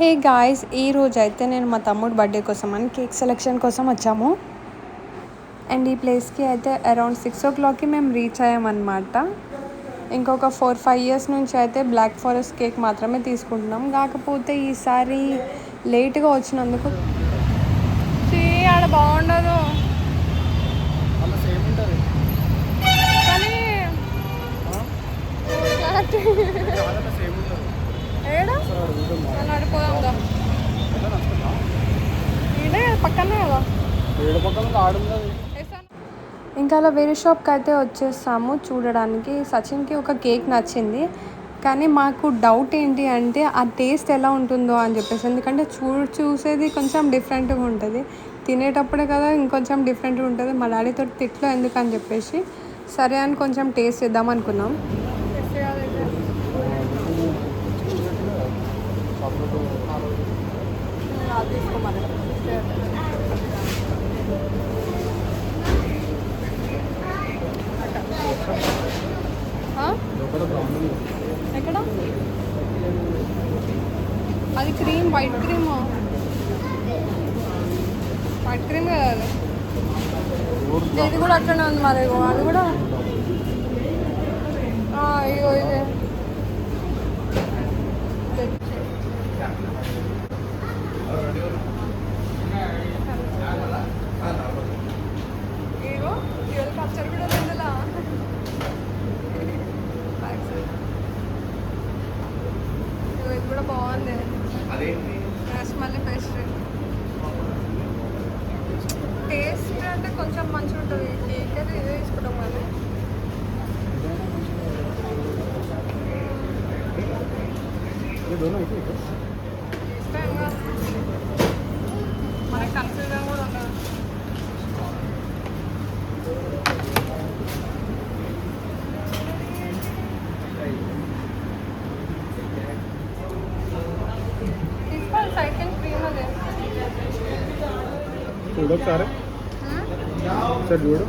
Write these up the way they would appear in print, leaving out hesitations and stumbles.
Hey guys, ఈ రోజు అయితే నేను మా తమ్ముడు బర్త్డే కోసం అని కేక్ సెలెక్షన్ కోసం వచ్చాము. అండ్ ఈ ప్లేస్కి అయితే అరౌండ్ 6 o'clockకి మేము రీచ్ అయ్యామన్నమాట. ఇంకొక 4-5 years నుంచి అయితే బ్లాక్ ఫారెస్ట్ కేక్ మాత్రమే తీసుకుంటున్నాం. కాకపోతే ఈసారి లేట్గా వచ్చినందుకు ఆడ బాగుండదు కానీ నడిపోదాం ఇదే పక్కనే కదా. ఇంకా అలా వేరే షాప్కి అయితే వచ్చేసాము చూడడానికి. సచిన్కి ఒక కేక్ నచ్చింది, కానీ మాకు డౌట్ ఏంటి అంటే ఆ టేస్ట్ ఎలా ఉంటుందో అని చెప్పేసి. ఎందుకంటే చూసేది కొంచెం డిఫరెంట్గా ఉంటుంది, తినేటప్పుడే కదా ఇంకొంచెం డిఫరెంట్గా ఉంటుంది. మా డాడీతో తిట్లో ఎందుకు అని చెప్పేసి సరే అని కొంచెం టేస్ట్ చేద్దాం అనుకున్నాం. ఎక్కడ అది క్రీమ్, వైట్ క్రీమ్ కదా అది. ఇది కూడా అట్లనే ఉంది మరి. అది కూడా ఇగో ఇదే కల్చర్ కూడా ఉందిలా. ఇది కూడా బాగుంది, రస్మలై పేస్ట్రీ. టేస్ట్ అంటే కొంచెం మంచిగా ఉంటుంది. కేక్ అయితే ఇదే తీసుకుంటాం కానీ ఇష్టంగా మనకి కన్ఫ్యూజన్ కూడా ఉండదు. తీసుకోవాలి సైకిల్ క్రీమ్ అదే చూడు ఒకసారి చూడు.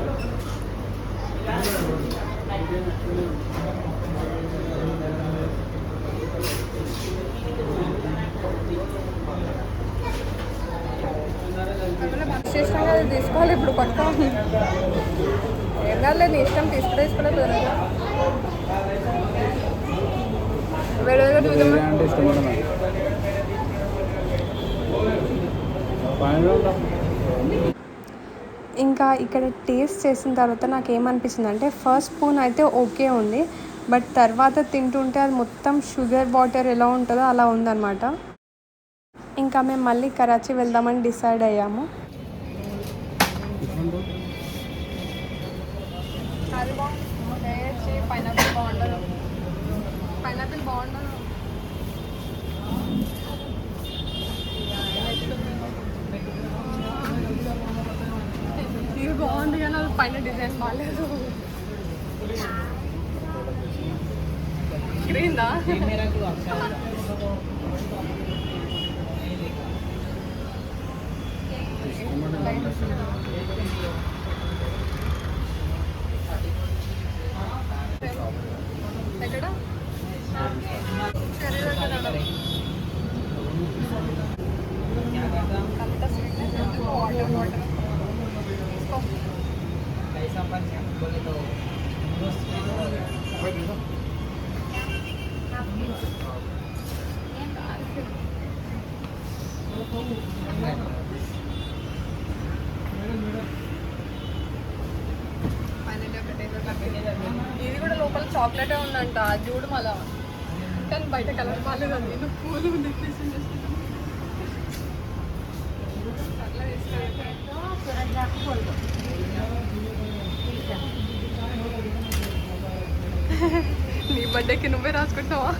ఇష్టం కదా తీసుకోవాలి. ఇప్పుడు పట్టుకోవాలి ఏం కాదు, నీ ఇష్టం. తీసుకోలేదు వేరే ఇంకా ఇక్కడ టేస్ట్ చేసిన తర్వాత నాకు ఏమనిపిస్తుంది అంటే ఫస్ట్ స్పూన్ అయితే ఓకే ఉంది, బట్ తర్వాత తింటుంటే అది మొత్తం షుగర్ వాటర్ ఎలా ఉంటుందో అలా ఉందన్నమాట. ఇంకా మేము మళ్ళీ కరాచీ వెళ్దామని డిసైడ్ అయ్యాము. అది బాగుంది, పైనాపిల్ బాగుండదు. పైనాపిల్ బాగుండదు. ఇది బాగుంది కానీ అది పైన డిజైన్ బాగాలేదు. గ్రీన్దా ఎక్కడ అంత స్వీట్నెస్ వాటర్ వాటర్ ఇది కూడా లోపల చాక్లెటే ఉందంట. చూడు మళ్ళా, కానీ బయట కలర్ బాగాలేదు. అది నువ్వు పూలు నీ బర్త్డేకి నువ్వే రాసుకుంటావా?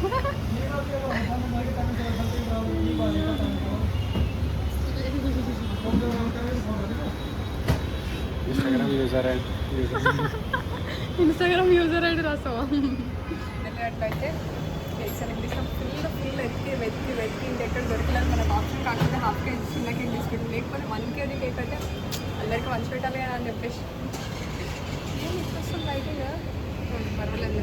ఇన్స్టాగ్రామ్ యూజర్ ఐడి రాస్తావా? అట్లయితే ఫుల్ వెతికి ఇంకెక్కడ దొరకలేదు మనకు ఆప్షన్. కాకపోతే హాఫ్ కేజీ చిన్న కేక్ తీసుకుంటాం, లేకపోతే 1 kg కేక్ అయితే అందరికీ మంచి పెట్టాలి కదా అని చెప్పేసి ఏం ఇష్టం బయట పర్వాలేదు.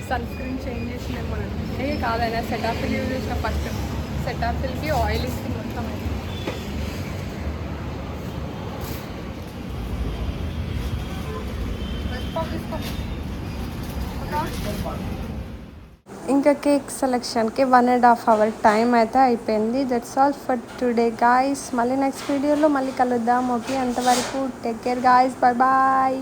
సన్ స్క్రీన్ చేంజ్ చేసినేమో అంటే కాదైనా సెటాఫిల్ యూజ్ చేసిన ఫస్ట్ సెటాఫిల్కి ఆయిల్ ఇచ్చి మొత్తం ఇంకా కేక్ సెలెక్షన్కి 1.5 hour టైం అయితే అయిపోయింది. That's all for today guys. మళ్ళీ నెక్స్ట్ వీడియోలో మళ్ళీ కలుద్దాం. ఓకే, అంతవరకు take care guys. Bye bye.